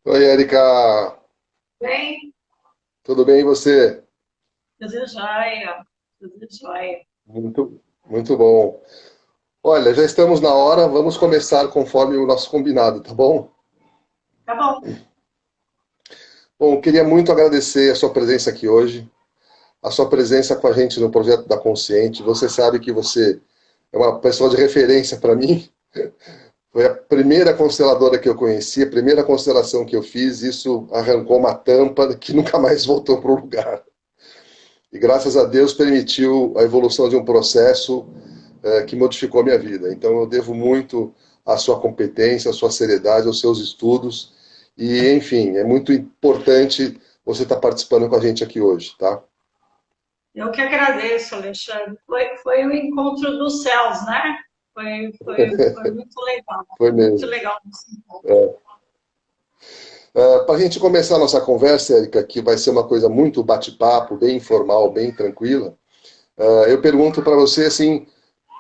Oi, Erika. Bem, Tudo bem e você? tudo jóia, tudo jóia. Muito bom. Olha, já estamos na hora, vamos começar conforme o nosso combinado, tá bom? Tá bom. Bom, queria muito agradecer a sua presença aqui hoje, a sua presença com a gente no projeto da Consciente. Você sabe que você é uma pessoa de referência para mim. Foi a primeira consteladora que eu conheci, a primeira constelação que eu fiz. Isso arrancou uma tampa que nunca mais voltou para o lugar. E graças a Deus permitiu a evolução de um processo que modificou a minha vida. Então eu devo muito à sua competência, à sua seriedade, aos seus estudos. E, enfim, é muito importante você estar participando com a gente aqui hoje, tá? Eu que agradeço, Alexandre. Foi o encontro dos céus, né? Foi Foi muito mesmo. legal esse encontro. Para a gente começar a nossa conversa, Érica, que vai ser uma coisa muito bate-papo, bem informal, bem tranquila, eu pergunto para você assim,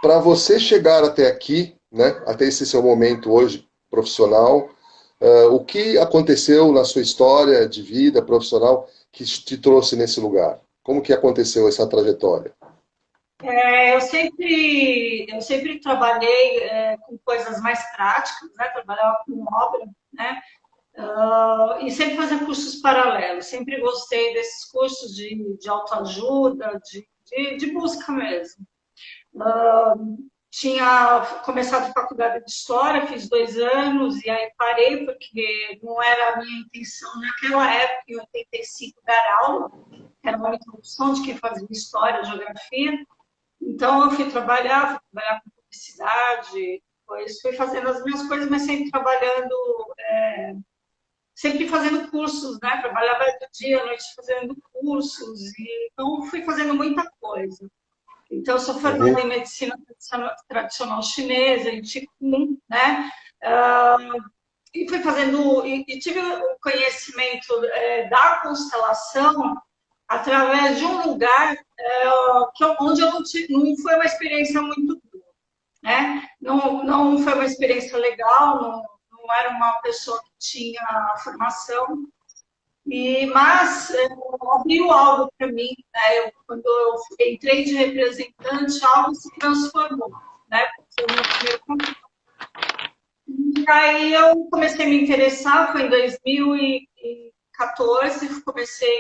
para você chegar até aqui, né, até esse seu momento hoje profissional, o que aconteceu na sua história de vida profissional que te trouxe nesse lugar? Como que aconteceu essa trajetória? Eu sempre trabalhei com coisas mais práticas, né? Trabalhava com obra, né? E sempre fazia cursos paralelos. Sempre gostei desses cursos de autoajuda, de busca mesmo. Tinha começado a faculdade de História, fiz 2 anos, e aí parei porque não era a minha intenção naquela época, em 85, dar aula, era uma introdução de quem fazia História, Geografia. Então eu fui trabalhar com publicidade, depois fui fazendo as minhas coisas, mas sempre trabalhando, sempre fazendo cursos, né? Trabalhava de dia, à noite fazendo cursos, e então fui fazendo muita coisa. Então, eu sou formada Uhum, em medicina tradicional chinesa, em Qigong, né? Ah, e fui fazendo, e tive o conhecimento da constelação através de um lugar onde eu não foi uma experiência muito boa, né? Não foi uma experiência legal, não era uma pessoa que tinha formação, mas abriu algo para mim, né? Quando eu entrei de representante, algo se transformou, né? Foi o meu primeiro contato. E aí eu comecei a me interessar, foi em 2014,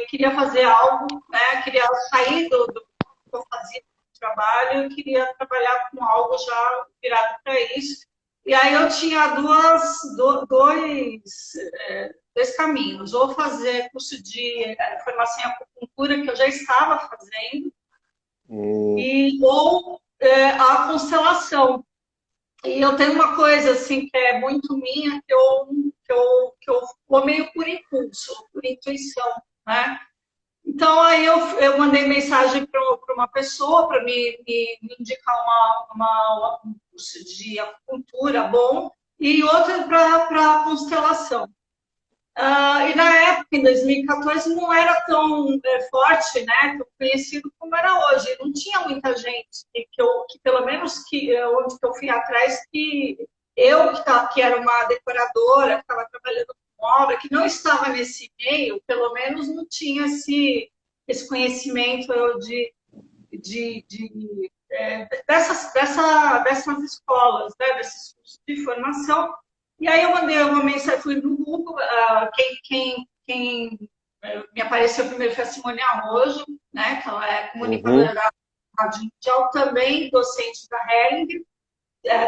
queria fazer algo, né? Queria sair do que eu fazia no trabalho, eu queria trabalhar com algo já virado para isso. E aí eu tinha dois caminhos, ou fazer curso de formação em acupuntura, que eu já estava fazendo, uhum, ou a constelação. E eu tenho uma coisa assim que é muito minha, que eu vou meio por impulso, por intuição, né? Então aí eu mandei mensagem para uma pessoa para me indicar um curso de acupuntura bom e outra para constelação. E na época, em 2014, não era tão forte, né, tão conhecido como era hoje. Não tinha muita gente que pelo menos onde que eu fui atrás, que era uma decoradora, que estava trabalhando com obra, que não estava nesse meio, pelo menos não tinha esse conhecimento dessas escolas, né, desses cursos de formação. E aí eu mandei uma mensagem, fui no Google, quem me apareceu primeiro foi a Simone Arrojo, né, que ela é uhum, comunicadora da Rádio Mundial, também docente da Hering,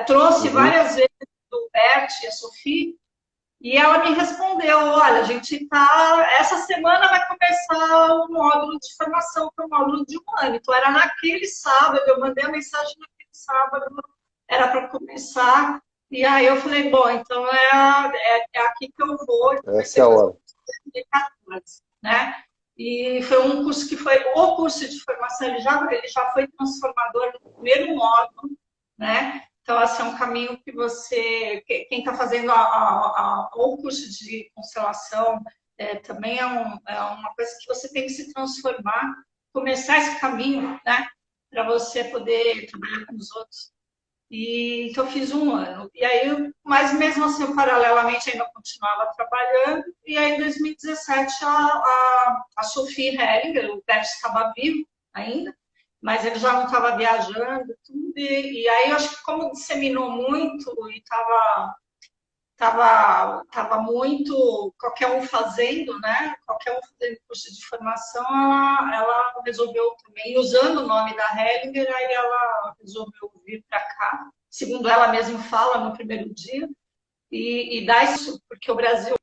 trouxe uhum. várias vezes o Bert e a Sofia, e ela me respondeu, olha, a gente tá. Essa semana vai começar o módulo de formação para o módulo de 1 ano. Então, era naquele sábado, eu mandei a mensagem naquele sábado, era para começar. E aí eu falei, bom, então é aqui que eu vou. E Essa comecei é a a fazer o hora. curso de 2014, né? E foi um curso que foi o curso de formação, ele já foi transformador no primeiro módulo, né? Então, assim, é um caminho que quem está fazendo o curso de constelação, também é uma coisa que você tem que se transformar, começar esse caminho, né? Para você poder trabalhar com os outros. e que eu fiz um ano. E aí, mas mesmo assim, paralelamente, ainda continuava trabalhando. E aí, em 2017, a Sophie Hellinger, o Pet estava vivo ainda, mas ele já não estava viajando, tudo. E aí, eu acho que como disseminou muito e tava muito qualquer um fazendo, né? Qualquer um fazendo curso de formação, ela resolveu também, usando o nome da Hellinger, aí ela resolveu vir para cá, segundo ela mesma fala no primeiro dia, e dá isso, porque o Brasil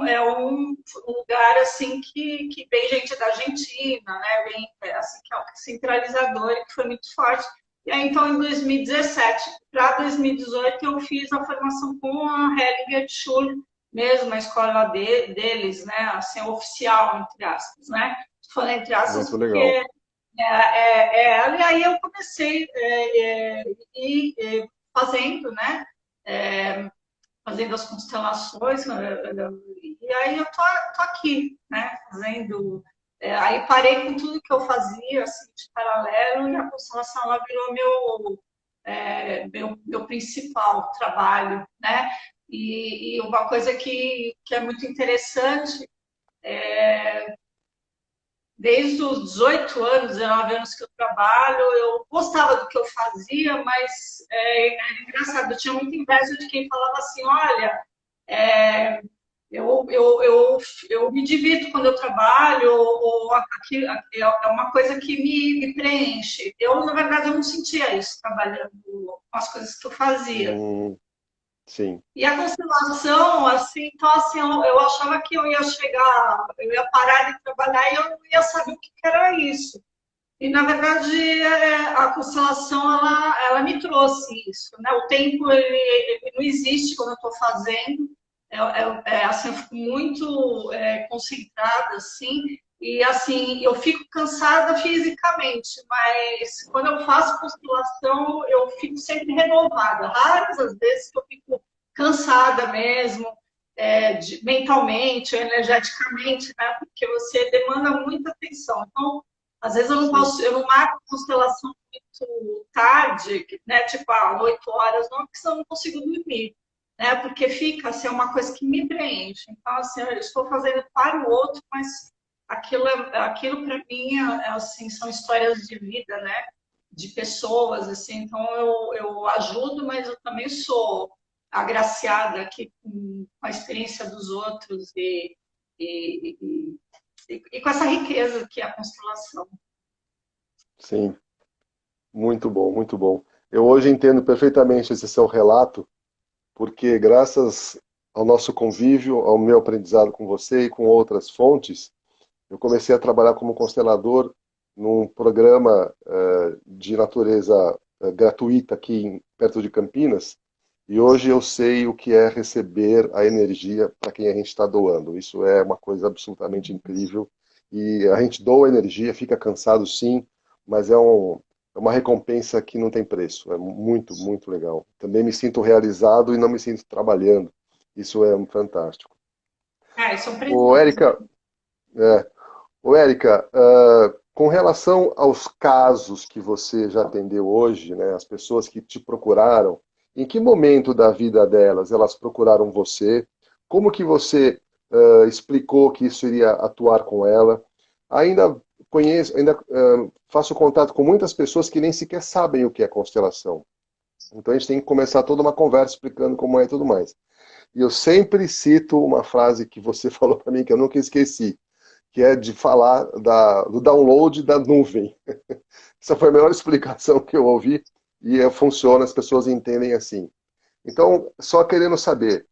é um lugar assim que vem gente da Argentina, né? Vem, assim, que é um centralizador e que foi muito forte. E aí, então, em 2017 para 2018, eu fiz a formação com a Hellinger Schule, mesmo a escola deles, né? Assim, oficial, entre aspas, né? Estou falando entre aspas Muito porque legal. e aí eu comecei fazendo, né? Fazendo as constelações, e aí eu tô aqui, né, fazendo. Aí parei com tudo que eu fazia, assim, de paralelo, e a constelação ela virou meu principal trabalho, né? E uma coisa que é muito interessante, desde os 18 anos, 19 anos que eu trabalho, eu gostava do que eu fazia, mas é engraçado, eu tinha muita inveja de quem falava assim, olha, é, eu me divirto quando eu trabalho, ou aqui, é uma coisa que me preenche. Eu, na verdade, eu não sentia isso trabalhando com as coisas que eu fazia. Hum, sim, E a constelação, assim, então, assim, eu achava que eu ia chegar, eu ia parar de trabalhar e eu não ia saber o que era isso. E, na verdade, a constelação, ela me trouxe isso, né? O tempo, ele não existe quando eu estou fazendo. Assim, eu fico muito concentrada, assim, e, assim, eu fico cansada fisicamente, mas quando eu faço constelação, eu fico sempre renovada. Raras as vezes que eu fico cansada mesmo, mentalmente, energeticamente, né? Porque você demanda muita atenção. Então, às vezes eu não sim, posso, eu não marco constelação muito tarde, né? Tipo, 8 horas, não, porque senão eu não consigo dormir, né? Porque fica assim, é uma coisa que me preenche. Então, assim, eu estou fazendo para o outro, mas aquilo para mim assim, são histórias de vida, né? De pessoas, assim, então eu ajudo, mas eu também sou agraciada aqui com a experiência dos outros e, e, e com essa riqueza que é a constelação. sim. Muito bom, muito bom. Eu hoje entendo perfeitamente esse seu relato, porque graças ao nosso convívio, ao meu aprendizado com você e com outras fontes, eu comecei a trabalhar como constelador num programa de natureza gratuita aqui perto de Campinas, e hoje eu sei o que é receber a energia para quem a gente está doando. Isso é uma coisa absolutamente incrível. E a gente doa energia, fica cansado sim, mas é uma recompensa que não tem preço. É muito, muito legal. Também me sinto realizado e não me sinto trabalhando. Isso é fantástico. São Ô, presentes, né? Érica, é, Érica, com relação aos casos que você já atendeu hoje, né, as pessoas que te procuraram, em que momento da vida delas elas procuraram você? Como que você explicou que isso iria atuar com ela? Ainda faço contato com muitas pessoas que nem sequer sabem o que é constelação. Então a gente tem que começar toda uma conversa explicando como é e tudo mais. E eu sempre cito uma frase que você falou para mim que eu nunca esqueci, que é de falar do download da nuvem. Essa foi a melhor explicação que eu ouvi e funciona, as pessoas entendem assim. Então, só querendo saber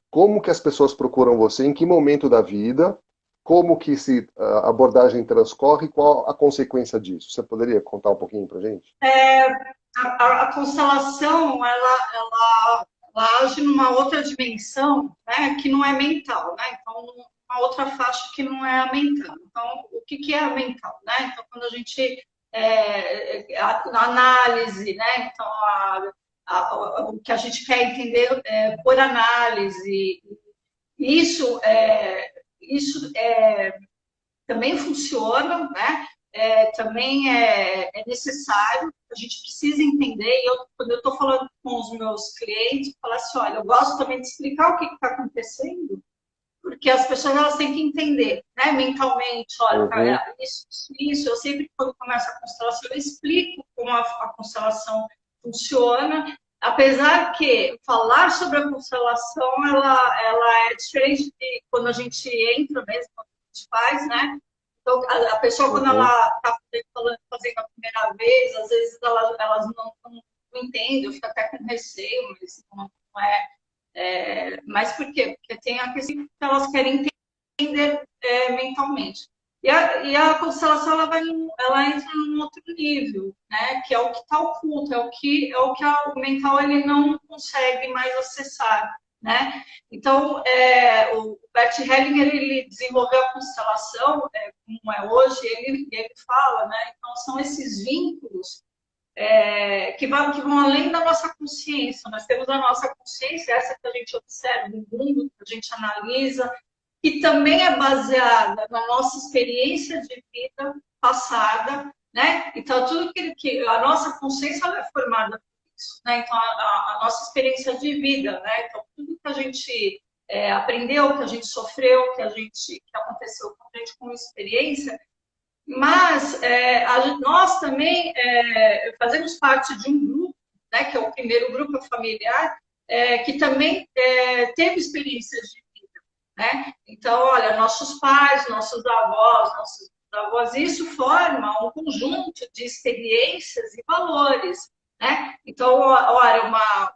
como que as pessoas procuram você, em que momento da vida, como que a abordagem transcorre e qual a consequência disso. Você poderia contar um pouquinho para gente? A constelação, ela age numa outra dimensão, né, que não é mental, né? Então, uma outra faixa que não é a mental. Então, o que é a mental, né? Então, quando a gente a análise, né? Então, o que a gente quer entender por análise, isso, isso também funciona, né? também é necessário, a gente precisa entender, e quando eu estou falando com os meus clientes, eu falo assim, olha, eu gosto também de explicar o que está acontecendo, porque as pessoas elas têm que entender, né, mentalmente, olha, Uhum. isso. Eu sempre, quando começa a constelação, eu explico como a constelação funciona, apesar que falar sobre a constelação, ela é diferente de quando a gente entra mesmo, quando a gente faz, né? Então, a pessoa, quando Uhum. ela está fazendo a primeira vez, às vezes elas não entendem, eu fico até com receio, mas não é. Mas por quê? Porque tem a questão que elas querem entender mentalmente. E a constelação ela entra num outro nível, né? Que é o que está oculto, é o que o mental ele não consegue mais acessar, né? Então, o Bert Hellinger ele desenvolveu a constelação, como é hoje, ele fala, né? Então, são esses vínculos que vão além da nossa consciência. Nós temos a nossa consciência, essa que a gente observa no mundo, que a gente analisa, que também é baseada na nossa experiência de vida passada, né? Então, tudo que a nossa consciência é formada por isso, né? Então, a nossa experiência de vida, né? Então, tudo que a gente aprendeu, que a gente sofreu, que aconteceu com a gente com experiência, mas nós também fazemos parte de um grupo, né, que é o primeiro grupo familiar, que também teve experiências de vida, né? Então, olha, nossos pais, nossos avós, isso forma um conjunto de experiências e valores, né? Então, olha, uma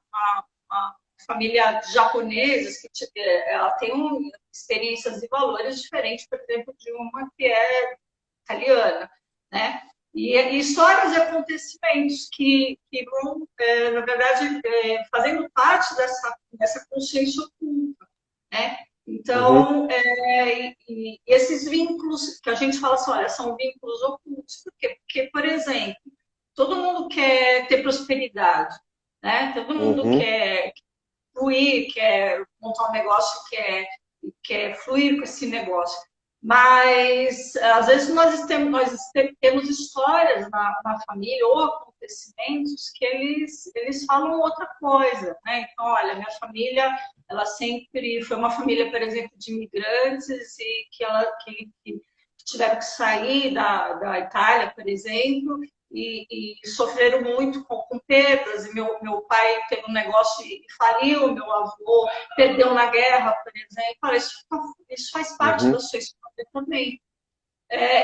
família japonesa ela tem experiências e valores diferentes, por exemplo, de uma que é italiana, né? E histórias e acontecimentos que vão, na verdade, fazendo parte dessa consciência oculta, né? Uhum. Então, e esses vínculos que a gente fala assim, olha, são vínculos ocultos. Por quê? Porque, por exemplo, todo mundo quer ter prosperidade, né? Todo mundo Uhum. quer fluir, quer montar um negócio, quer fluir com esse negócio. Mas, às vezes, nós temos histórias na família ou acontecimentos que eles falam outra coisa, né? Então, olha, minha família, ela sempre foi uma família, por exemplo, de imigrantes e que tiveram que sair da Itália, por exemplo, e sofreram muito com perdas. E meu pai teve um negócio e faliu, meu avô perdeu na guerra, por exemplo. Olha, isso faz parte da Uhum. sua história também.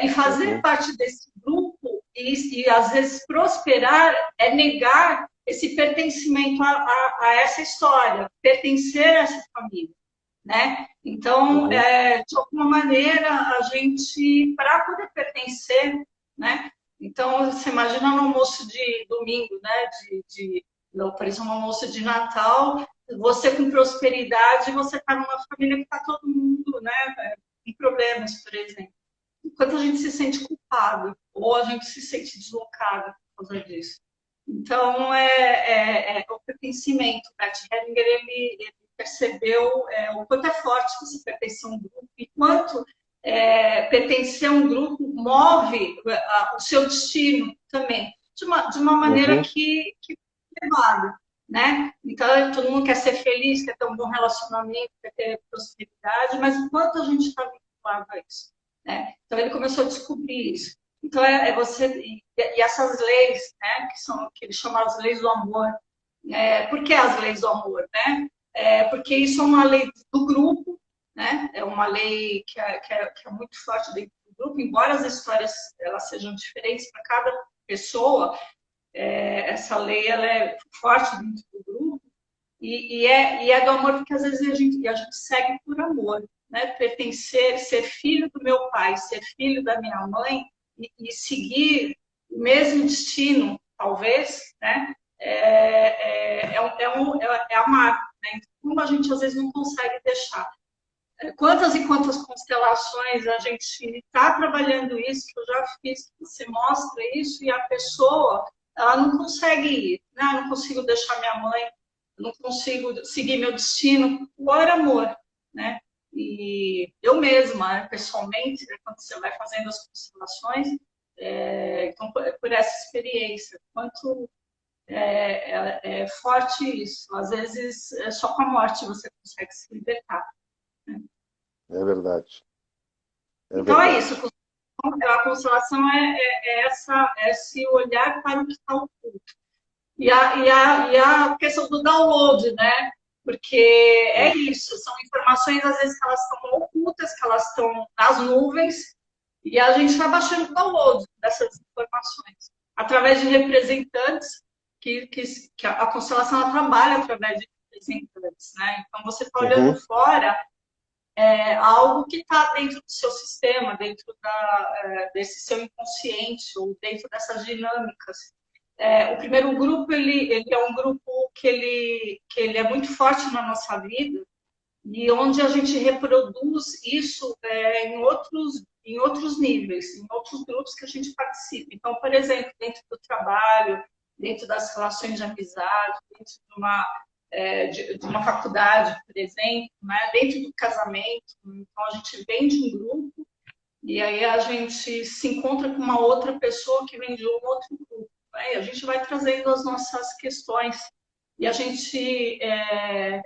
E fazer Uhum. parte desse grupo e às vezes prosperar é negar esse pertencimento a essa história, pertencer a essa família, né? Então, Uhum. de alguma maneira, a gente, para poder pertencer, né? Então, você imagina no almoço de domingo, né? Não, por exemplo, um almoço de Natal, você com prosperidade, você está numa família que está todo mundo, né? Em problemas, por exemplo. Enquanto a gente se sente culpado, ou a gente se sente deslocado por causa disso. Então, o pertencimento. O Bert Hellinger, ele percebeu o quanto é forte você pertencer a um grupo e quanto pertencer a um grupo move o seu destino também, de uma maneira Uhum. que é válida, né? Então, todo mundo quer ser feliz, quer ter um bom relacionamento, quer ter prosperidade, mas o quanto a gente está vinculado a isso, né? Então, ele começou a descobrir isso. Então, você. E essas leis, né, que ele chama as leis do amor. Por que as leis do amor? Né? Porque isso é uma lei do grupo, né? É uma lei que é muito forte dentro do grupo, embora as histórias elas sejam diferentes para cada pessoa, essa lei ela é forte dentro do grupo e é do amor porque às vezes a gente segue por amor, né? Pertencer, ser filho do meu pai, ser filho da minha mãe e seguir o mesmo destino, talvez, né? É amar, né? Então, como a gente às vezes não consegue deixar. Quantas e quantas constelações a gente está trabalhando isso, que eu já fiz, que você mostra isso, e a pessoa, ela não consegue ir, né? Eu não consigo deixar minha mãe, eu não consigo seguir meu destino por amor, né? E eu mesma, pessoalmente, quando você vai fazendo as constelações, Então, por essa experiência, quanto é forte isso. Às vezes, só com a morte você consegue se libertar. Né? É verdade. É Então, é verdade. isso. A constelação é esse olhar para o que está oculto. E a questão do download, né? Porque é Hum. isso, são informações, às vezes, que elas estão ocultas, que elas estão nas nuvens, e a gente vai baixando o download dessas informações, através de representantes, que a constelação ela trabalha através de representantes, né? Então, você está olhando Uhum. fora algo que está dentro do seu sistema, dentro desse seu inconsciente, ou dentro dessas dinâmicas. O primeiro grupo, ele é um grupo que ele é muito forte na nossa vida, e onde a gente reproduz isso em outros níveis, em outros grupos que a gente participa. Então, por exemplo, dentro do trabalho, dentro das relações de amizade, dentro de uma faculdade, por exemplo, né? Dentro do casamento. Então, a gente vem de um grupo e aí a gente se encontra com uma outra pessoa que vem de um outro grupo. Né? E a gente vai trazendo as nossas questões. E a gente é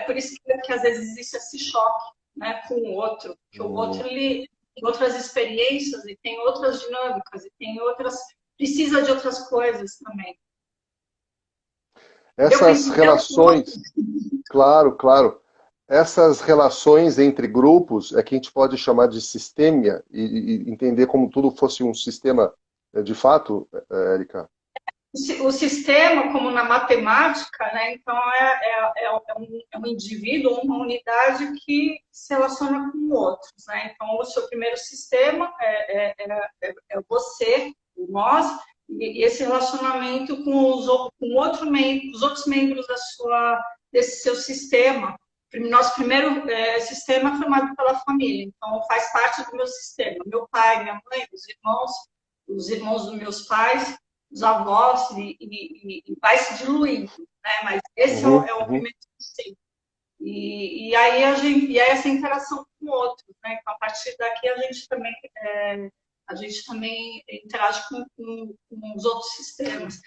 por isso que às vezes existe esse choque, né, com o outro, que o Hum. outro ele tem outras experiências e tem outras dinâmicas e tem outras, precisa de outras coisas também. Essas Deu relações, claro, claro. Essas relações entre grupos é que a gente pode chamar de sistêmia e entender como tudo fosse um sistema de fato, Érica? o sistema, como na matemática, né? Então é um indivíduo, uma unidade que se relaciona com outros, né? Então o seu primeiro sistema é você, o nós, e esse relacionamento com os outros membros desse seu sistema. Nosso primeiro sistema é formado pela família, então faz parte do meu sistema. Meu pai, minha mãe, os irmãos dos meus pais, os avós, e vai se diluindo, né? Mas esse é o, Uhum, é o uhum. primeiro sistema. E aí essa interação com outros, né? Então, a partir daqui a gente também interage com os outros sistemas.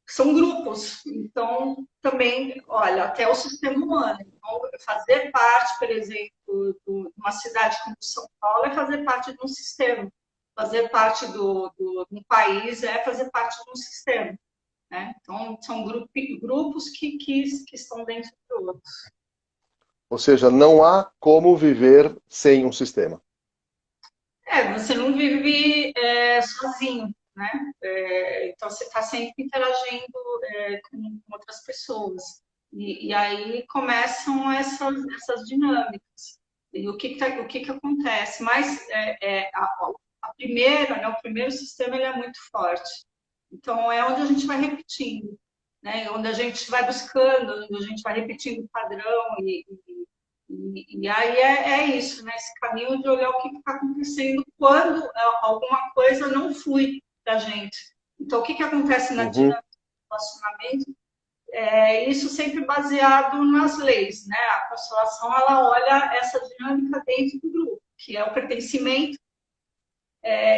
São grupos, então também, olha, até o sistema humano. Então, fazer parte, por exemplo, de uma cidade como São Paulo é fazer parte de um sistema. Fazer parte de um país é fazer parte de um sistema. Né? Então, são grupos que estão dentro do outro. Ou seja, não há como viver sem um sistema. Você não vive sozinho, né? Então, você está sempre interagindo com outras pessoas. E aí começam essas dinâmicas. E o que acontece? Mas a primeira, né, o primeiro sistema ele é muito forte. Então, é onde a gente vai repetindo, né? Onde a gente vai buscando, onde a gente vai repetindo o padrão e aí isso, né? Esse caminho de olhar o que está acontecendo quando alguma coisa não flui da gente. Então, o que acontece na Uhum, dinâmica do relacionamento? Isso sempre baseado nas leis, né? A constelação, ela olha essa dinâmica dentro do grupo, que é o pertencimento.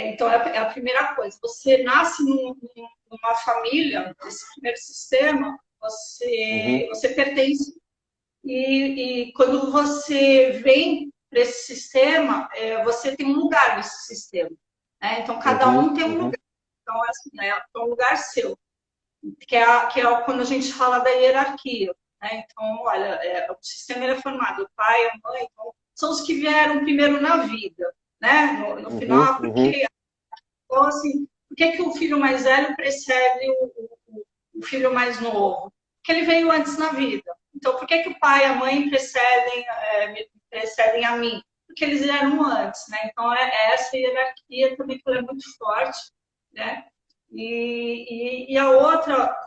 Então, é a primeira coisa. Você nasce numa família, nesse primeiro sistema, uhum, você pertence e quando você vem para esse sistema, você tem um lugar nesse sistema. Né? Então, cada uhum, um tem um uhum, lugar. Então, assim, é um lugar seu, que é quando a gente fala da hierarquia. Né? Então, olha, o sistema é formado, o pai, a mãe, então, são os que vieram primeiro na vida. Né? No uhum, final, uhum, então, assim, por que o filho mais velho precede o filho mais novo? Porque ele veio antes na vida. Então, por que o pai e a mãe precedem a mim? Porque eles vieram antes, né? Então, essa hierarquia também que ela é muito forte, né? E a outra,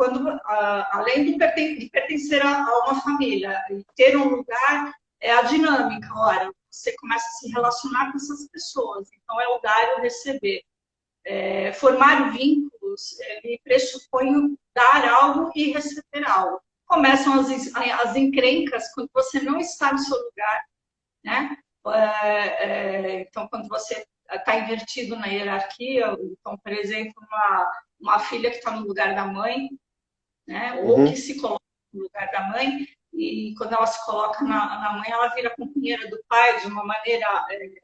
além de pertencer a uma família e ter um lugar, é a dinâmica. Ora, você começa a se relacionar com essas pessoas. Então, é o dar e o receber. Formar vínculos, ele pressupõe dar algo e receber algo. Começam as encrencas quando você não está no seu lugar, né? Então, quando você está invertido na hierarquia, então, por exemplo, uma filha que está no lugar da mãe, né? Ou que Uhum, se coloca no lugar da mãe, e quando ela se coloca na mãe, ela vira companheira do pai de uma maneira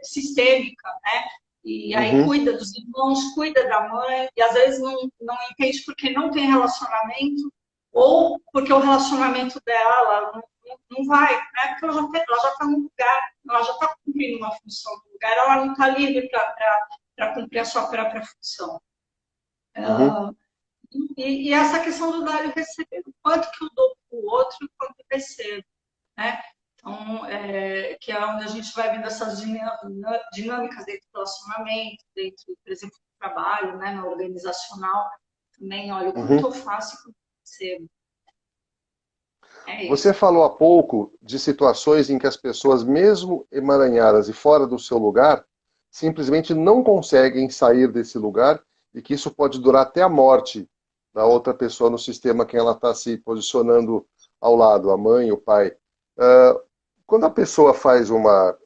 sistêmica, né? E aí uhum, cuida dos irmãos, cuida da mãe, e às vezes não entende porque não tem relacionamento, ou porque o relacionamento dela não vai, né? Porque ela já está no lugar, ela já está cumprindo uma função no lugar, ela não está livre para cumprir a sua própria função. uhum. E essa questão do dar e receber, o quanto que eu dou para o outro e o quanto eu recebo, né? Então, que é onde a gente vai vendo essas dinâmicas dentro do relacionamento, dentro, por exemplo, do trabalho, né, na organizacional, também, olha, o quanto Uhum. eu faço e o quanto eu recebo. É Você isso. falou há pouco de situações em que as pessoas, mesmo emaranhadas e fora do seu lugar, simplesmente não conseguem sair desse lugar e que isso pode durar até a morte da outra pessoa no sistema que ela está se posicionando ao lado, a mãe, o pai. Ah, quando a pessoa faz uma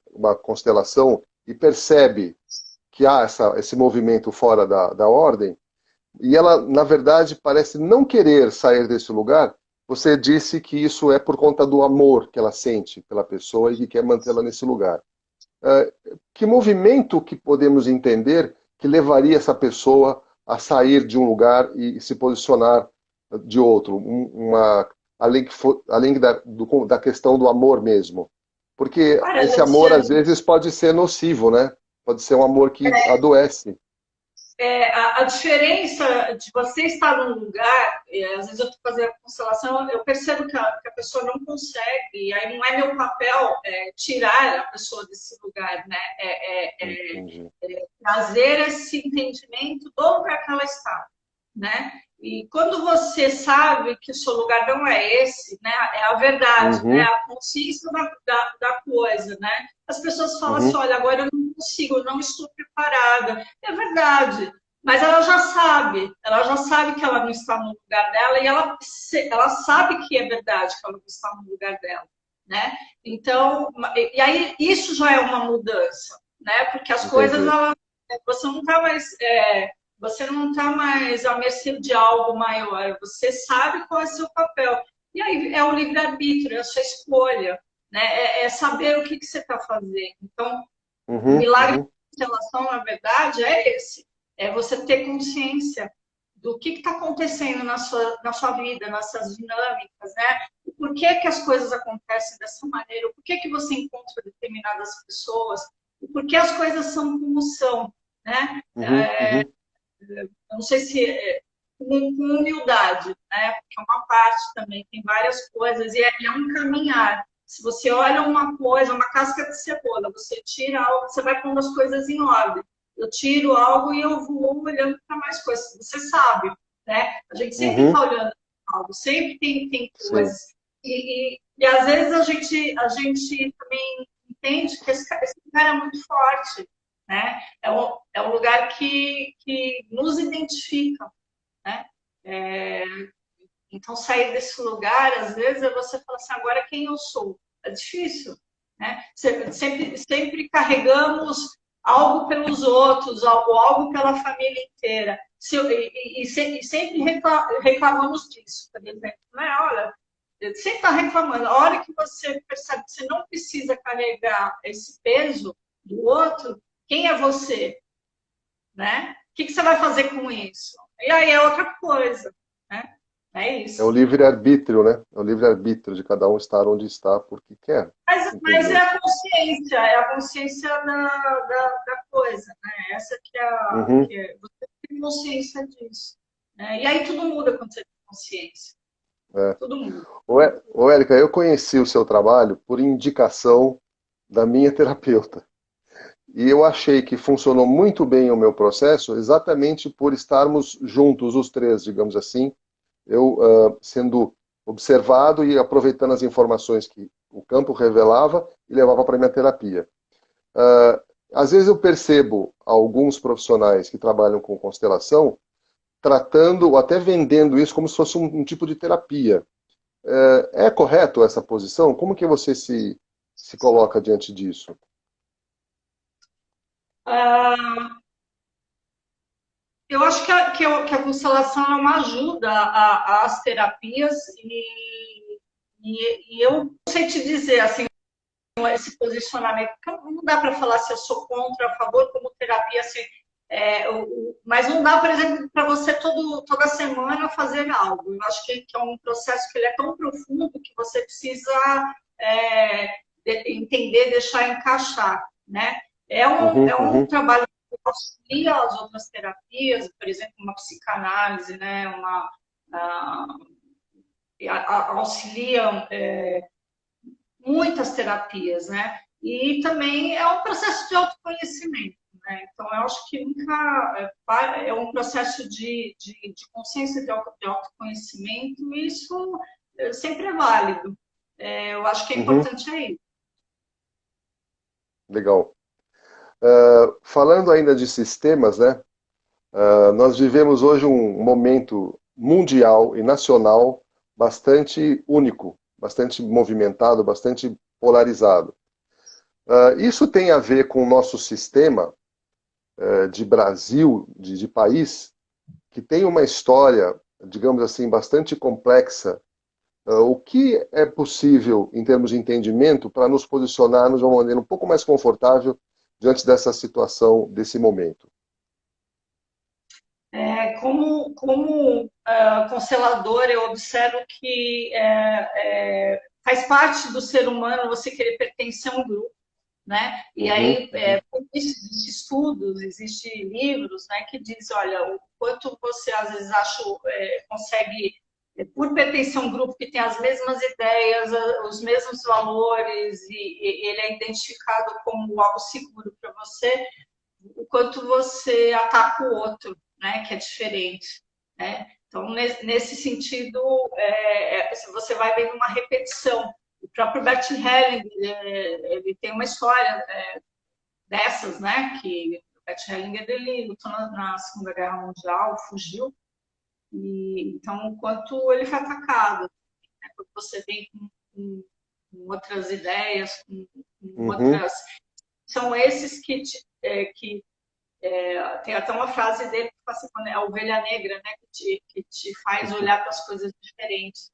constelação e percebe que há esse movimento fora da ordem, e ela, na verdade, parece não querer sair desse lugar. Você disse que isso é por conta do amor que ela sente pela pessoa e que quer mantê-la nesse lugar. Que movimento que podemos entender que levaria essa pessoa a sair de um lugar e se posicionar de outro? Além da questão do amor mesmo. Porque Olha, esse amor, às Alexandre, vezes, pode ser nocivo, né? Pode ser um amor que adoece. a diferença de você estar num lugar, às vezes eu estou fazendo a constelação, eu percebo que a pessoa não consegue, e aí não é meu papel tirar a pessoa desse lugar, né? Entendi. Trazer esse entendimento do lugar que ela está, né? E quando você sabe que o seu lugar não é esse, né? É a verdade, né? Uhum, A consciência da coisa, né? As pessoas falam assim, uhum, olha, agora eu não consigo, eu não estou preparada. É verdade, mas ela já sabe que ela não está no lugar dela e ela sabe que é verdade que ela não está no lugar dela, né? Então, e aí isso já é uma mudança, né? Porque as coisas, entendi. você não está mais você não está mais à mercê de algo maior, você sabe qual é o seu papel. E aí é o livre-arbítrio, é a sua escolha, né? É saber o que você está fazendo. Então, o Uhum, milagre uhum, de relação, na verdade, é esse. É você ter consciência do que está acontecendo na sua vida, nessas dinâmicas, né? Por que, que as coisas acontecem dessa maneira? Por que, que você encontra determinadas pessoas? Por que as coisas são como são, né? uhum, uhum. Eu não sei se com humildade, né? Porque é uma parte também, tem várias coisas, e é um caminhar. Se você olha uma coisa, uma casca de cebola, você tira algo, você vai pondo as coisas em ordem. Eu tiro algo e eu vou olhando para mais coisas. Você sabe, né? A gente sempre está Uhum, olhando para algo, sempre tem sim. coisas. E às vezes a gente também entende que esse cara é muito forte, né? É um lugar que nos identifica, né? É, então, sair desse lugar, às vezes, é você falar assim, agora quem eu sou? É difícil, né? Sempre carregamos algo pelos outros, algo pela família inteira. E sempre reclamamos disso, por exemplo. Né? Olha, sempre está reclamando. A hora que você percebe que você não precisa carregar esse peso do outro, quem é você? Né? O que você vai fazer com isso? E aí é outra coisa, né? É É o isso. livre-arbítrio, né? É o livre-arbítrio de cada um estar onde está porque quer. Mas Entendi. é a consciência da coisa, né? Essa Uhum. você tem consciência disso. Né? E aí tudo muda quando você tem consciência. É. Tudo muda. Ô, Érica, eu conheci o seu trabalho por indicação da minha terapeuta. E eu achei que funcionou muito bem o meu processo exatamente por estarmos juntos, os três, digamos assim, eu sendo observado e aproveitando as informações que o campo revelava e levava para a minha terapia. Uh, Às vezes eu percebo alguns profissionais que trabalham com constelação tratando ou até vendendo isso como se fosse um tipo de terapia. É correto essa posição? Como que você se coloca diante disso? Eu acho que a constelação é uma ajuda às terapias e eu não sei te dizer assim, esse posicionamento, porque não dá para falar se eu sou contra, a favor, como terapia, assim, mas não dá, por exemplo, para você toda semana fazer algo. Eu acho que é um processo que ele é tão profundo que você precisa entender, deixar encaixar, né? Uhum, É um uhum, trabalho que auxilia as outras terapias, por exemplo, uma psicanálise, né? Auxiliam muitas terapias, né? E também é um processo de autoconhecimento, né? Então, eu acho que nunca é um processo de consciência de autoconhecimento, e isso sempre é válido. Eu acho que é uhum, importante é isso. legal. Falando ainda de sistemas, né? Nós vivemos hoje um momento mundial e nacional bastante único, bastante movimentado, bastante polarizado. Isso tem a ver com o nosso sistema de Brasil, de país, que tem uma história, digamos assim, bastante complexa. O que é possível, em termos de entendimento, para nos posicionarmos de uma maneira um pouco mais confortável diante dessa situação, desse momento? Como constelador, eu observo que faz parte do ser humano você querer pertencer a um grupo, né? E Uhum, aí, uhum, por isso, existem estudos, existem livros, né, que dizem, olha, o quanto você às vezes consegue, por pertencer a um grupo que tem as mesmas ideias, os mesmos valores, e ele é identificado como algo seguro para você, o quanto você ataca o outro, né, que é diferente, né? Então, nesse sentido, você vai vendo uma repetição. O próprio Bert Hellinger, ele tem uma história dessas, né? Que o Bert Hellinger ele lutou na Segunda Guerra Mundial, fugiu, e então o quanto ele foi atacado, né? Quando você vem com outras ideias, com uhum, outras, são esses que tem até uma frase dele que fala assim, é a ovelha negra, né? Que te faz uhum, olhar para as coisas diferentes.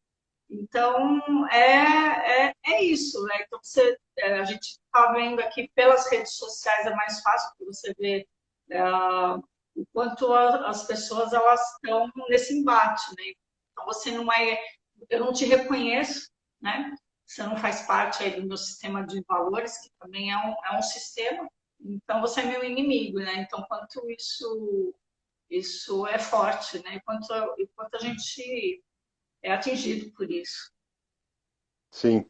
Então, é isso, né? Então, a gente está vendo aqui pelas redes sociais, é mais fácil porque você ver o quanto as pessoas elas estão nesse embate, né? Então, eu não te reconheço, né? Você não faz parte aí do meu sistema de valores, que também é um sistema, então você é meu inimigo, né? Então, quanto isso é forte, né? Quanto a gente é atingido por isso. sim.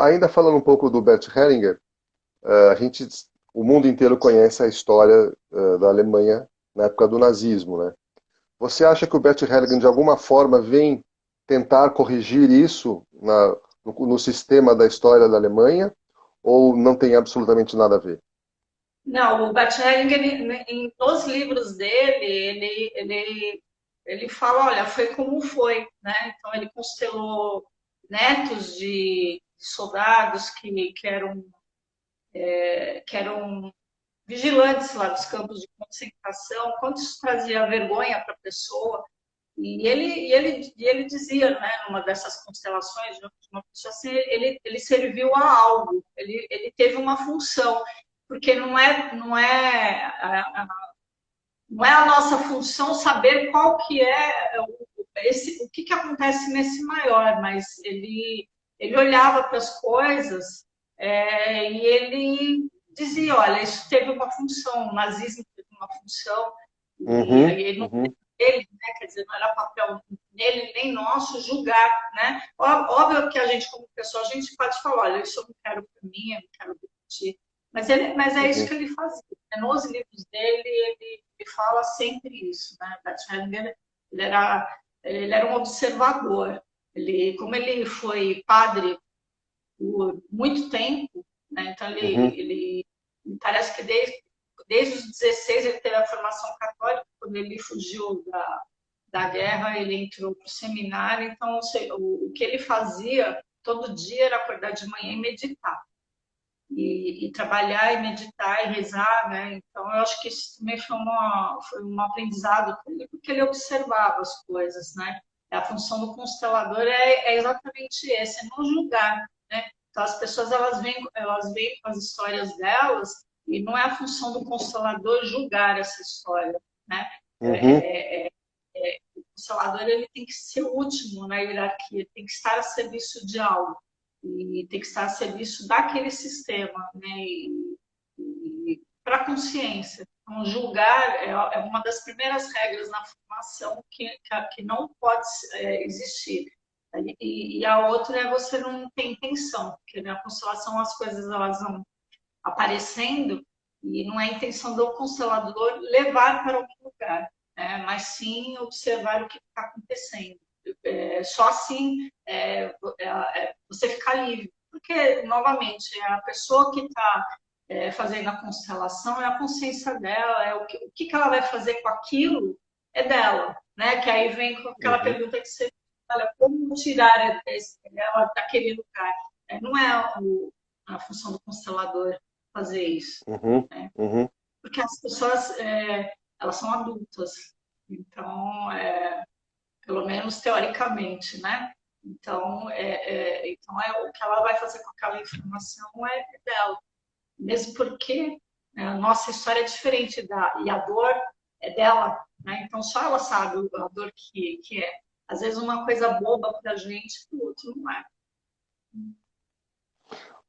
Ainda falando um pouco do Bert Hellinger, a gente, o mundo inteiro conhece a história da Alemanha na época do nazismo, né? Você acha que o Bert Hellinger, de alguma forma, vem tentar corrigir isso no sistema da história da Alemanha, ou não tem absolutamente nada a ver? Não, o Bert Hellinger, nos livros dele, ele fala, olha, foi como foi, né? Então, ele constelou netos de soldados que eram vigilantes lá dos campos de concentração, quanto isso trazia vergonha para a pessoa. E ele dizia, né, numa dessas constelações, de uma pessoa assim, ele serviu a algo, ele teve uma função, porque não é a nossa função saber qual que é o que acontece nesse maior, mas ele olhava para as coisas e ele dizia, olha, isso teve uma função, o nazismo teve uma função, e Uhum, aí ele não uhum, dele, né? Quer dizer, não era papel dele nem nosso julgar, né? Óbvio que a gente, como pessoa, a gente pode falar, olha, isso eu não quero para mim, eu não quero repetir. Mas é isso uhum, que ele fazia. Nos livros dele, ele fala sempre isso, né? Bert Hellinger, ele era um observador. Como ele foi padre por muito tempo, né? Então uhum, ele parece que desde os 16 ele teve a formação católica, quando ele fugiu da guerra, ele entrou para o seminário, então o que ele fazia todo dia era acordar de manhã e meditar. e trabalhar e meditar e rezar, né? Então eu acho que isso também foi um aprendizado para ele, porque ele observava as coisas, né? A função do constelador é exatamente esse, é não julgar, né? Então as pessoas elas vêm com as histórias delas e não é a função do constelador julgar essa história, né? Uhum, O constelador ele tem que ser o último na hierarquia, tem que estar a serviço de algo e tem que estar a serviço daquele sistema, né? E para a consciência. Então, julgar é uma das primeiras regras na formação que não pode existir. E a outra é você não ter intenção, porque na constelação as coisas elas vão aparecendo e não é a intenção do constelador levar para algum lugar, né? Mas sim observar o que está acontecendo. Só assim você fica livre. Porque, novamente, a pessoa que está fazendo a constelação é a consciência dela, o que ela vai fazer com aquilo é dela. Né? Que aí vem com aquela uhum, pergunta que você fala, como tirar ela daquele lugar? Não é a função do constelador fazer isso. uhum, Né? uhum. Porque as pessoas, elas são adultas. Então, pelo menos teoricamente, né? Então o que ela vai fazer com aquela informação é dela. Mesmo porque a nossa história é diferente e a dor é dela, né? Então só ela sabe a dor que é. Às vezes uma coisa boba para a gente, para o outro não é.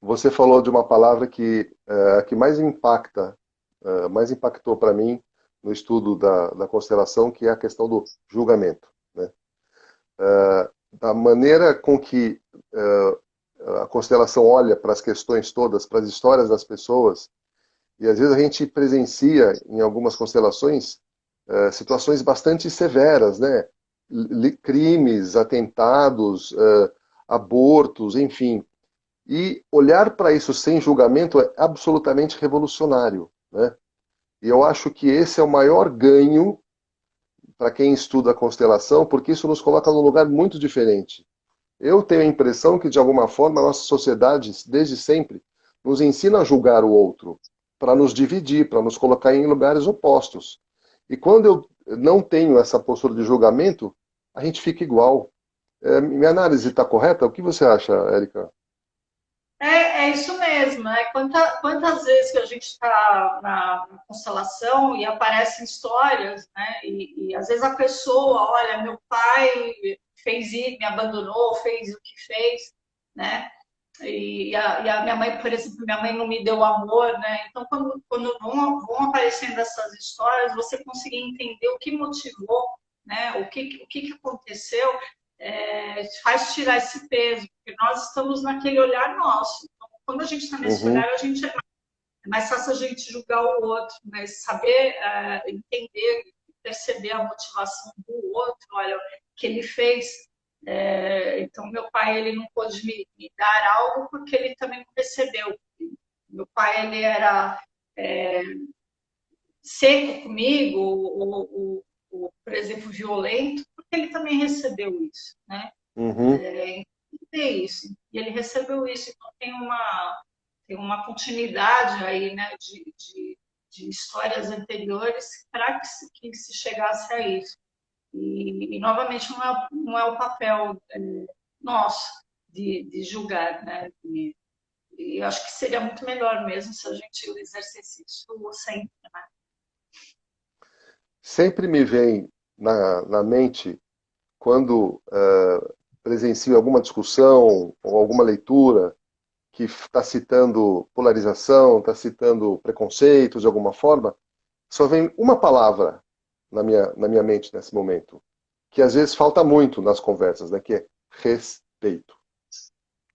Você falou de uma palavra que mais impacta, mais impactou para mim no estudo da constelação, que é a questão do julgamento, né? Da maneira com que a constelação olha para as questões todas, para as histórias das pessoas, e às vezes a gente presencia em algumas constelações situações bastante severas, né? Crimes, atentados, abortos, enfim. E olhar para isso sem julgamento é absolutamente revolucionário, né? E eu acho que esse é o maior ganho para quem estuda a constelação, porque isso nos coloca num lugar muito diferente. Eu tenho a impressão que, de alguma forma, a nossa sociedade, desde sempre, nos ensina a julgar o outro, para nos dividir, para nos colocar em lugares opostos. E quando eu não tenho essa postura de julgamento, a gente fica igual. Minha análise está correta? O que você acha, Érica? É isso mesmo, né? Quantas vezes que a gente está na constelação e aparecem histórias, né? E às vezes a pessoa, olha, meu pai fez isso, me abandonou, fez o que fez, né? E a minha mãe, por exemplo, minha mãe não me deu amor, né? Então, quando vão aparecendo essas histórias, você conseguir entender o que motivou, né? O que aconteceu, faz tirar esse peso, porque nós estamos naquele olhar nosso. Então, quando a gente está nesse Uhum, olhar, a gente é mais fácil a gente julgar o outro, mas saber entender, perceber a motivação do outro, olha, o que ele fez. Então, meu pai ele não pôde me dar algo porque ele também não recebeu. Meu pai ele era seco comigo, ou, por exemplo, violento, porque ele também recebeu isso, né? uhum. É isso. E ele recebeu isso, então tem uma continuidade aí, né, de histórias anteriores para que se chegasse a isso. E novamente, não é o papel nosso de julgar, né? E acho que seria muito melhor mesmo se a gente exercesse isso sempre, né? Sempre me vem na mente, quando presencio alguma discussão ou alguma leitura que está citando polarização, está citando preconceito de alguma forma, só vem uma palavra na minha mente nesse momento, que às vezes falta muito nas conversas, né, que é respeito.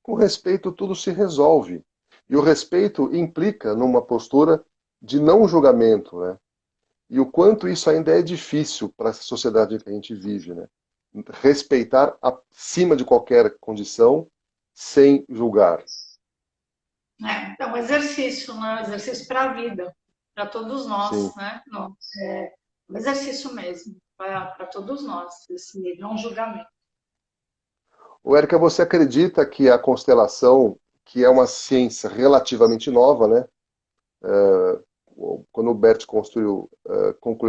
Com respeito tudo se resolve. E o respeito implica numa postura de não julgamento, né? E o quanto isso ainda é difícil para essa sociedade que a gente vive, né? Respeitar acima de qualquer condição, sem julgar. Então, um exercício, né? Um exercício para a vida, para todos nós, Sim. né? Não, um exercício mesmo, para todos nós, esse não julgamento. O Érica, você acredita que a constelação, que é uma ciência relativamente nova, né? Quando o Bert concluiu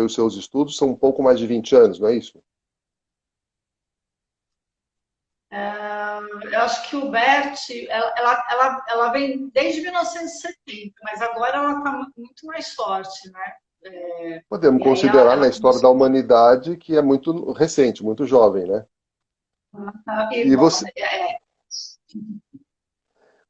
seus estudos, são um pouco mais de 20 anos, não é isso? Eu acho que o Bert, ela vem desde 1970, mas agora ela está muito mais forte, né? Podemos E aí considerar ela na história da começou humanidade que é muito recente, muito jovem, né? E bom,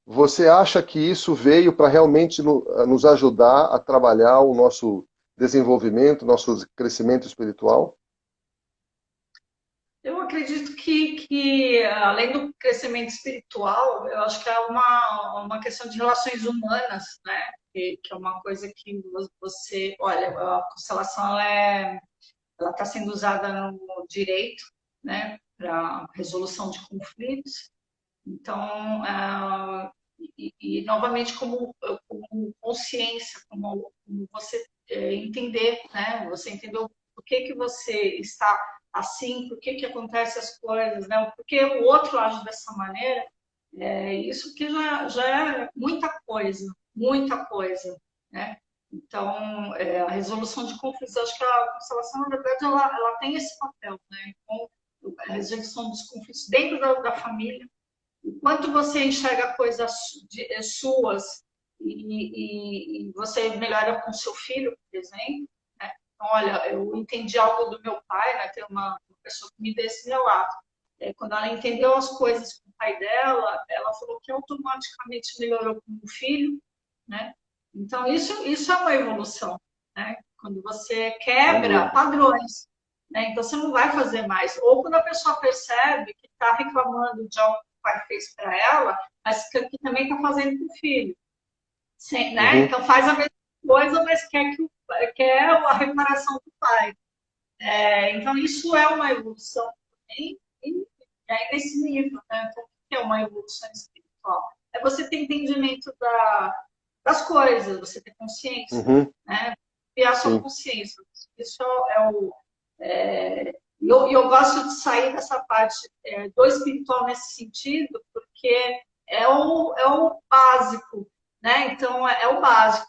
você acha que isso veio para realmente nos ajudar a trabalhar o nosso desenvolvimento, nosso crescimento espiritual? eu acredito que, além do crescimento espiritual, eu acho que é uma questão de relações humanas, né? Que é uma coisa que você, olha, a constelação ela está sendo usada no direito, né? Para resolução de conflitos. Então, novamente, como consciência, como você entender, né? Você entendeu por que você está assim, por que acontecem as coisas, né? Por que o outro age dessa maneira, isso que já é muita coisa, né? Então, a resolução de conflitos, acho que a constelação, na verdade, ela tem esse papel, né? Então, a resolução dos conflitos dentro da família, enquanto você enxerga coisas suas e você melhora com seu filho, por exemplo, né? Então, olha, eu entendi algo do meu pai, né? Tem uma pessoa que me deu esse relato. Quando ela entendeu as coisas com o pai dela, ela falou que automaticamente melhorou com o filho, né? Então, isso é uma evolução, né? Quando você Sem quebra dúvida. padrões, né? Então, você não vai fazer mais. Ou quando a pessoa percebe que está reclamando de algo que o pai fez para ela, mas que também está fazendo com o filho. Sim, né? Uhum, Então, faz a mesma coisa, mas quer a reparação do pai. Então, isso é uma evolução também, e é nesse nível, né? Então, o que é uma evolução espiritual? É você ter entendimento das coisas, você ter consciência, uhum, né? Criar sua sim. consciência. Isso é o. Eu gosto de sair dessa parte do espiritual nesse sentido, porque é o básico, né? Então, é o básico,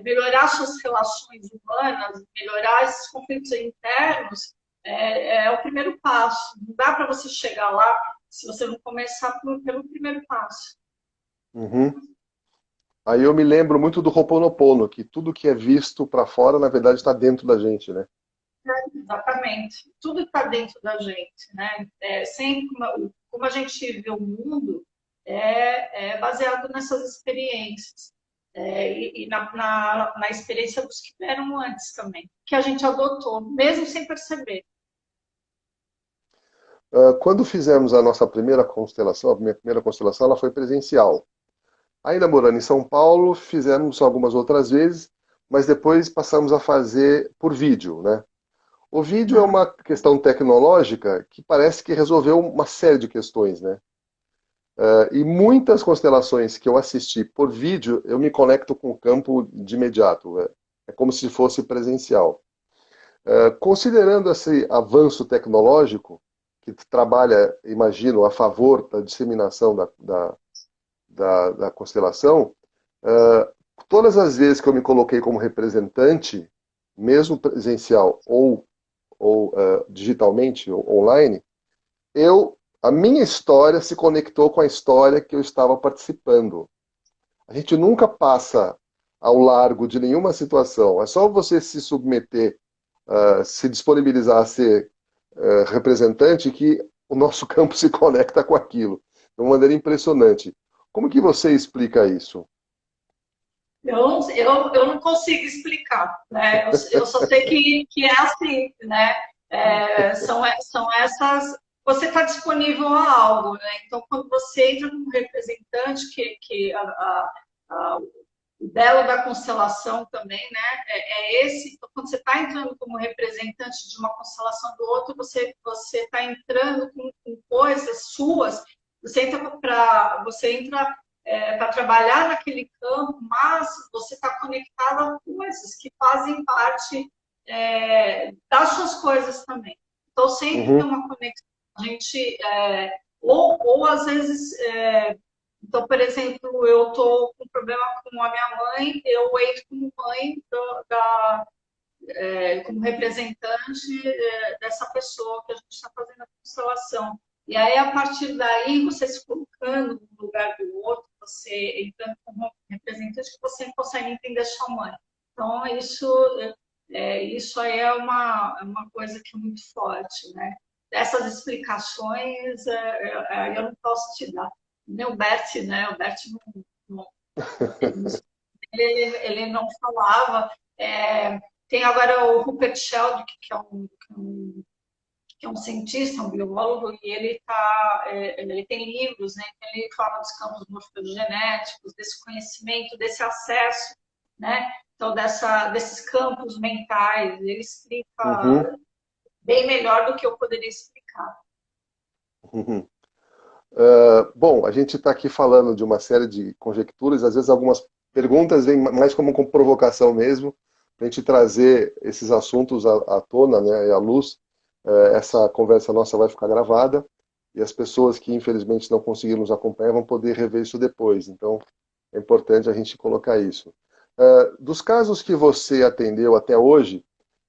melhorar suas relações humanas, melhorar esses conflitos internos, é o primeiro passo. Não dá para você chegar lá se você não começar pelo primeiro passo. Uhum. Aí eu me lembro muito do Ho'oponopono, que tudo que é visto para fora, na verdade, está dentro da gente, né? Exatamente. Tudo está dentro da gente, né? Sempre como a gente vê o mundo é baseado nessas experiências. E na experiência dos que vieram antes também, que a gente adotou, mesmo sem perceber. Quando fizemos a nossa primeira constelação, a minha primeira constelação, ela foi presencial. Ainda morando em São Paulo, fizemos algumas outras vezes, mas depois passamos a fazer por vídeo, né? O vídeo é uma questão tecnológica que parece que resolveu uma série de questões, né? E muitas constelações que eu assisti por vídeo, eu me conecto com o campo de imediato. É como se fosse presencial. Considerando esse avanço tecnológico, que trabalha, imagino, a favor da disseminação da constelação, todas as vezes que eu me coloquei como representante, mesmo presencial ou digitalmente, ou online, a minha história se conectou com a história que eu estava participando. A gente nunca passa ao largo de nenhuma situação. É só você se submeter, se disponibilizar a ser representante que o nosso campo se conecta com aquilo. De uma maneira impressionante. Como que você explica isso? Eu não consigo explicar, né? Eu só sei que é assim, né? São essas. Você está disponível a algo, né? Então, quando você entra como representante, que o belo da constelação também, né? Esse. Então, quando você está entrando como representante de uma constelação do outro, você está entrando com coisas suas. Você entra para trabalhar naquele campo, mas você está conectado a coisas que fazem parte das suas coisas também. Então, sempre tem Uhum, uma conexão. A gente, ou às vezes, Então, por exemplo, eu estou com problema com a minha mãe, eu entro como mãe como representante dessa pessoa que a gente está fazendo a constelação. E aí, a partir daí, você se colocando no lugar do outro, você entrando como representante, você consegue entender sua mãe. Então, isso aí é uma coisa que é muito forte, né? Essas explicações eu não posso te dar. Nem o Bert, né? O Bert não, ele não falava. Tem agora o Rupert Sheldrake, que é um cientista, um biólogo, e ele tem livros, né? Ele fala dos campos morfogenéticos, desse conhecimento, desse acesso, né? Então, desses campos mentais, ele Uhum, explica bem melhor do que eu poderia explicar. uhum. Bom, a gente está aqui falando de uma série de conjecturas, às vezes algumas perguntas vêm mais como provocação mesmo, para a gente trazer esses assuntos à tona, né, e à luz. Essa conversa nossa vai ficar gravada e as pessoas que infelizmente não conseguiram nos acompanhar vão poder rever isso depois. Então, é importante a gente colocar isso. Dos casos que você atendeu até hoje,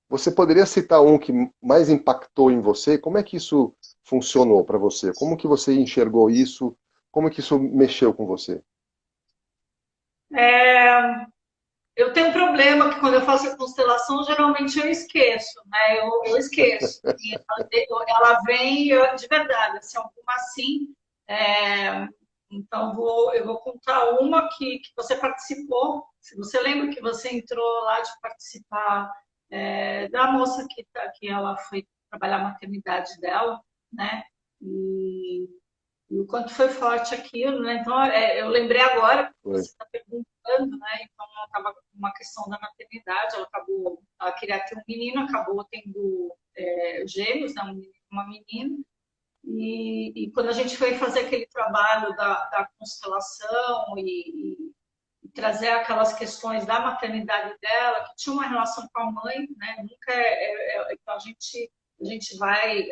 você poderia citar um que mais impactou em você? Como é que isso funcionou para você? Como que você enxergou isso? Como que isso mexeu com você? É, eu tenho um problema que quando eu faço a constelação, geralmente eu esqueço, né? Eu esqueço. E ela vem de verdade, assim, alguma assim. é, então, eu vou contar uma que você participou. Se você lembra que você entrou lá de participar da moça que ela foi trabalhar a maternidade dela, né? E e o quanto foi forte aquilo, né? Então, eu lembrei agora, porque Foi. você está perguntando, né? Então, ela estava com uma questão da maternidade, ela queria ter um menino, acabou tendo gêmeos, né? Um menino e uma menina. E quando a gente foi fazer aquele trabalho da constelação e trazer aquelas questões da maternidade dela, que tinha uma relação com a mãe, né? Nunca então a gente vai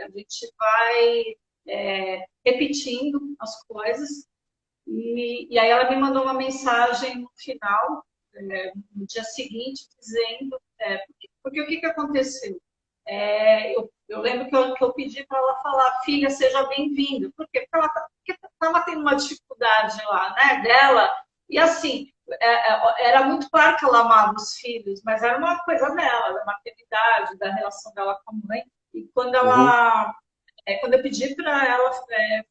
repetindo as coisas. E aí ela me mandou uma mensagem no final, no dia seguinte, dizendo porque o que aconteceu? Eu lembro que eu pedi para ela falar, filha, seja bem-vinda. Por quê? Porque estava tendo uma dificuldade lá, né, dela. E assim, era muito claro que ela amava os filhos, mas era uma coisa dela, da maternidade, da relação dela com a mãe. E Uhum, quando eu pedi para ela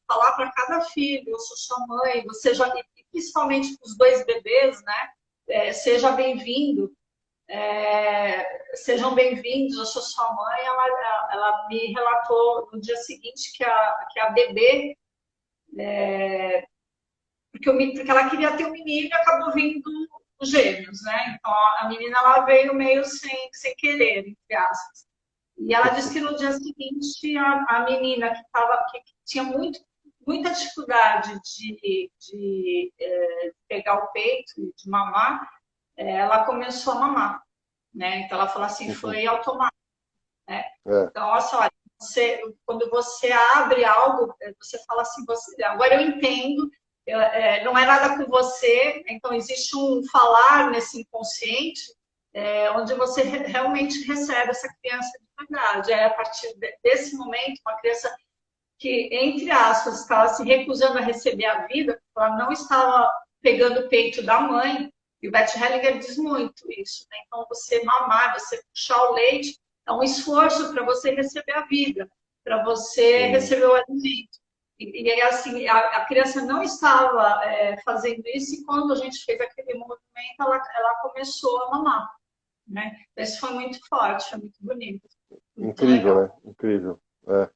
falar para cada filho, eu sou sua mãe, você já, e principalmente para os dois bebês, né? Seja bem-vindo, sejam bem-vindos, eu sou sua mãe. Ela me relatou no dia seguinte que a bebê, porque ela queria ter um menino e acabou vindo os gêmeos, né? Então a menina ela veio meio sem querer, entre aspas. E ela disse que no dia seguinte a menina que tinha muita dificuldade de pegar o peito e de mamar, ela começou a mamar, né? Então ela falou assim, uhum. foi automático, né? É, Então, olha, quando você abre algo, você fala assim, agora eu entendo, não é nada com você, então existe um falar nesse inconsciente onde você realmente recebe essa criança de verdade. A partir desse momento, uma criança que, entre aspas, estava se recusando a receber a vida, porque ela não estava pegando o peito da mãe, e o Bert Hellinger diz muito isso, né? Então, você mamar, você puxar o leite, é um esforço para você receber a vida, para você uhum. receber o alimento. E assim, a criança não estava fazendo isso, e quando a gente fez aquele movimento, ela começou a mamar, né? Isso foi muito forte, foi muito bonito, muito Incrível, legal. né? Incrível. É,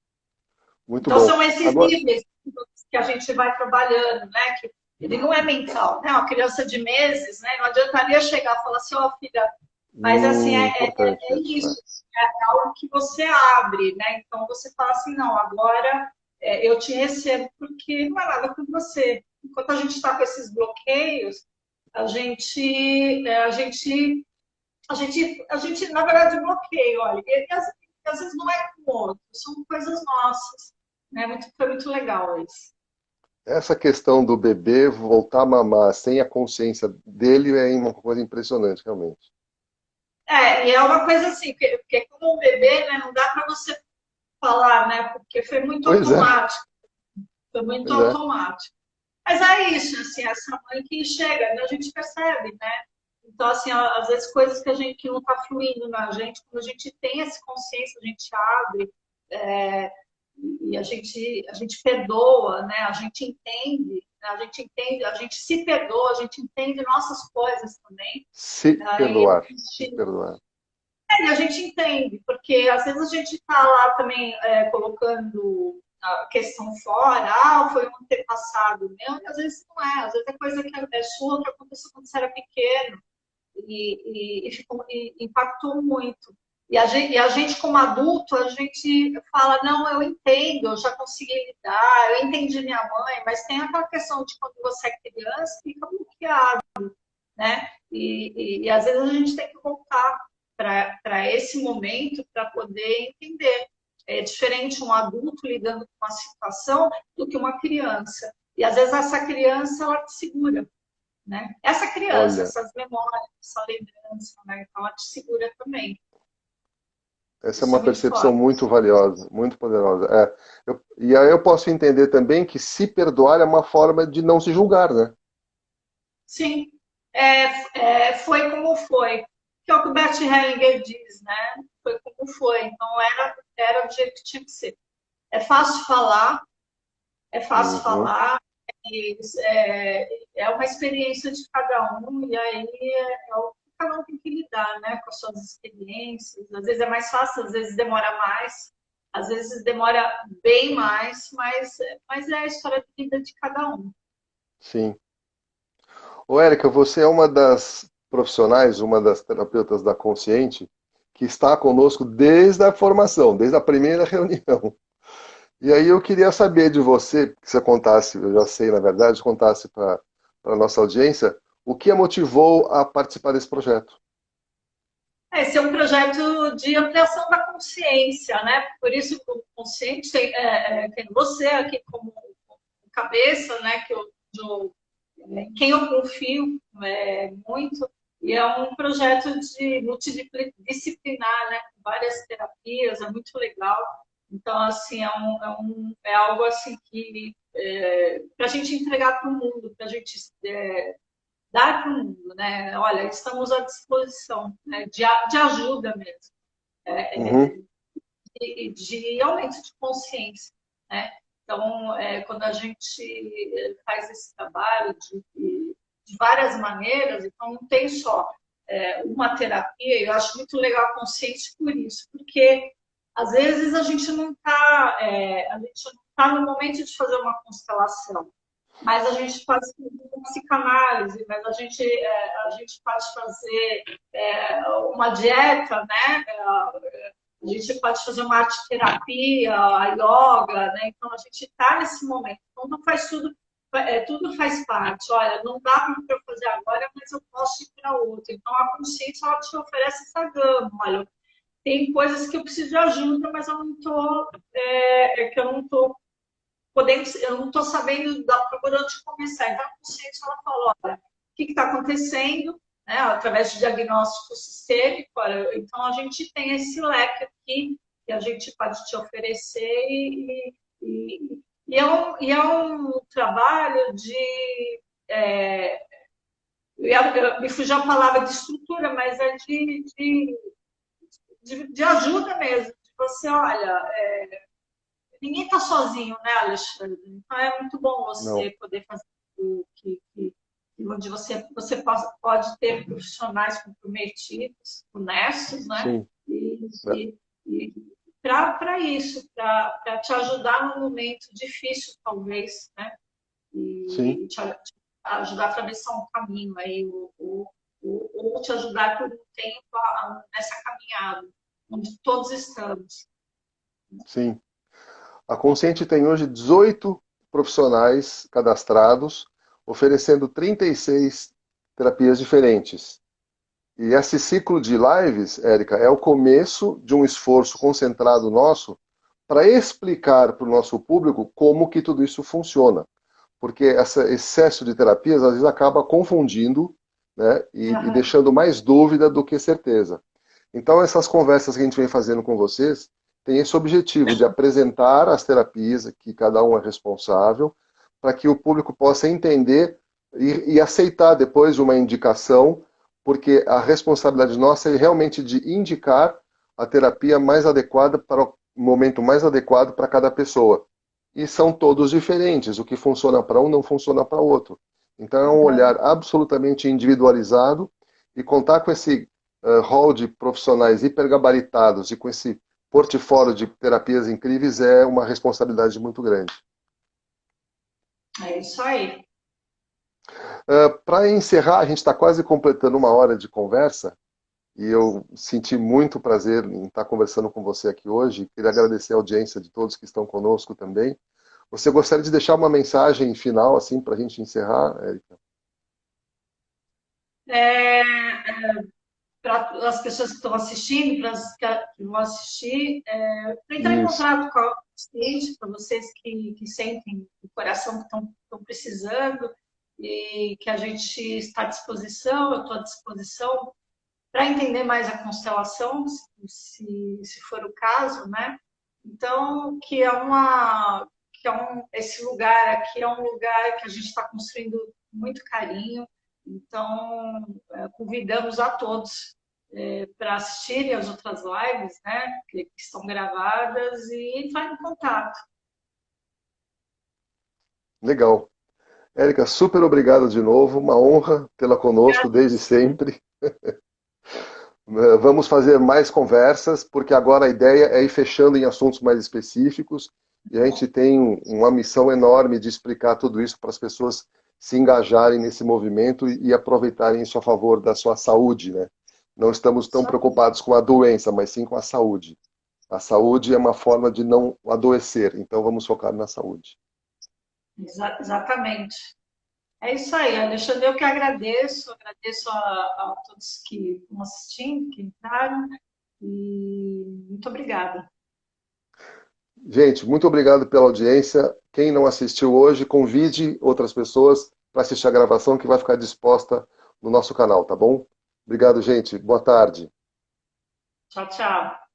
muito Então, bom. são esses Agora, níveis que a gente vai trabalhando, né? Que ele não é mental, né? Uma criança de meses, né? Não adiantaria chegar e falar assim, ó, oh, filha, mas assim, importante é isso. isso, é algo que você abre, né? Então você fala assim, não, agora eu te recebo porque não é nada com você. Enquanto a gente está com esses bloqueios, a gente, na verdade, bloqueia, olha, e às vezes não é com o outro, são coisas nossas, né? Foi muito legal isso. essa questão do bebê voltar a mamar sem a consciência dele é uma coisa impressionante, realmente. E é uma coisa assim, porque como um bebê, né, não dá para você falar, né, porque foi muito Pois é, automático, foi muito pois é. automático. Mas é isso, assim, essa mãe que chega, né, a gente percebe, né? Então, assim, às vezes coisas que a gente que não está fluindo na gente, quando a gente tem essa consciência, a gente abre, é, e a gente perdoa, né? A gente entende, a gente se perdoa, a gente entende nossas coisas também. Se Aí perdoar, se perdoar. a gente entende, porque às vezes a gente está lá também colocando a questão fora, foi um antepassado meu, e às vezes não é, às vezes é coisa que é sua, que aconteceu quando você era pequeno, e impactou muito. E a gente, como adulto, a gente fala, não, eu entendo, eu já consegui lidar, eu entendi minha mãe, mas tem aquela questão de quando você é criança, fica bloqueado, né? E às vezes a gente tem que voltar para esse momento para poder entender. É diferente um adulto lidando com uma situação do que uma criança. E às vezes essa criança, ela te segura, né? Essa criança, Olha, essas memórias, essa lembrança, né? Então ela te segura também. essa é Isso é uma muito percepção forte. muito valiosa, muito poderosa. E aí eu posso entender também que se perdoar é uma forma de não se julgar, né? Sim, foi como foi. Que é o que o Bert Hellinger diz, né? Foi como foi. Então era do jeito que tinha que ser. É fácil falar, é fácil Uhum, falar, é uma experiência de cada um, e aí é o que cada um tem que lidar, né, com as suas experiências. Às vezes é mais fácil, às vezes demora mais, às vezes demora bem mais, mas é a história de vida de cada um. sim. Ô, Érica, você é uma das profissionais, uma das terapeutas da Consciente, que está conosco desde a formação, desde a primeira reunião. E aí eu queria saber de você, que você contasse, eu já sei na verdade, contasse para a nossa audiência, o que a motivou a participar desse projeto. Esse é um projeto de ampliação da consciência, né? Por isso, o consciente tem você aqui como cabeça, né? Em quem eu confio muito, e é um projeto de multidisciplinar, né? Com várias terapias, é muito legal. Então, assim, é algo assim que para a gente entregar para o mundo, para a gente dar para o mundo, né? Olha, estamos à disposição, né? De ajuda mesmo, Uhum, de aumento de consciência, né? Então, quando a gente faz esse trabalho de várias maneiras, então não tem só uma terapia, eu acho muito legal a consciência por isso, porque às vezes a gente não tá no momento de fazer uma constelação, mas a gente pode fazer uma psicanálise, mas a gente pode fazer uma dieta, né? A gente pode fazer uma arte terapia, a yoga, né? Então a gente está nesse momento. Então não faz tudo faz parte. Olha, não dá para eu fazer agora, mas eu posso ir para outro. Então a consciência ela te oferece essa gama. Olha, tem coisas que eu preciso de ajuda, mas eu não estou, que eu não estou podendo, eu não estou sabendo por onde começar. Então, a consciência ela fala, olha, o que está acontecendo, né, através de diagnóstico sistêmico. Olha, então, a gente tem esse leque aqui que a gente pode te oferecer é um trabalho de... me fugiu a palavra de estrutura, mas é de ajuda mesmo. De você, olha, ninguém está sozinho, né, Alexandre? Então é muito bom você não, poder fazer o onde você pode ter profissionais comprometidos, honestos, né? sim, né? E para isso, para te ajudar num momento difícil, talvez, né? Sim, E te ajudar a atravessar um caminho aí, ou te ajudar por um tempo nessa caminhada, onde todos estamos. sim. A Consciente tem hoje 18 profissionais cadastrados, oferecendo 36 terapias diferentes. E esse ciclo de lives, Érica, é o começo de um esforço concentrado nosso para explicar para o nosso público como que tudo isso funciona. porque esse excesso de terapias às vezes acaba confundindo, né, e Aham. deixando mais dúvida do que certeza. Então, essas conversas que a gente vem fazendo com vocês têm esse objetivo de apresentar as terapias, que cada um é responsável, para que o público possa entender e aceitar depois uma indicação, porque a responsabilidade nossa é realmente de indicar a terapia mais adequada para o momento mais adequado para cada pessoa. E são todos diferentes, o que funciona para um não funciona para outro. Então é um olhar absolutamente individualizado e contar com esse hall de profissionais hipergabaritados e com esse portfólio de terapias incríveis é uma responsabilidade muito grande. É isso aí. Para encerrar, a gente está quase completando uma hora de conversa e eu senti muito prazer em estar conversando com você aqui hoje. Queria agradecer a audiência de todos que estão conosco também. Você gostaria de deixar uma mensagem final assim para a gente encerrar, Érica? É, para as pessoas que estão assistindo, para as que vão assistir, para entrar em Isso. contato com o paciente, para vocês que sentem o coração que estão precisando e que a gente está à disposição, eu estou à disposição para entender mais a constelação, se for o caso, né? Então, esse lugar aqui é um lugar que a gente está construindo com muito carinho. Então, convidamos a todos para assistirem as outras lives, né, que estão gravadas e entrar em contato. Legal. Érica, super obrigado de novo. Uma honra tê-la conosco Obrigada a desde você. sempre. Vamos fazer mais conversas, porque agora a ideia é ir fechando em assuntos mais específicos e a gente tem uma missão enorme de explicar tudo isso para as pessoas se engajarem nesse movimento e aproveitarem isso a favor da sua saúde, né? Não estamos tão Só preocupados com a doença, mas sim com a saúde. A saúde é uma forma de não adoecer, então vamos focar na saúde. exatamente. É isso aí, Alexandre. Eu que agradeço a todos que estão assistindo, que entraram, e muito obrigada. Gente, muito obrigado pela audiência. Quem não assistiu hoje, convide outras pessoas para assistir a gravação que vai ficar disposta no nosso canal, tá bom? Obrigado, gente. Boa tarde. Tchau, tchau.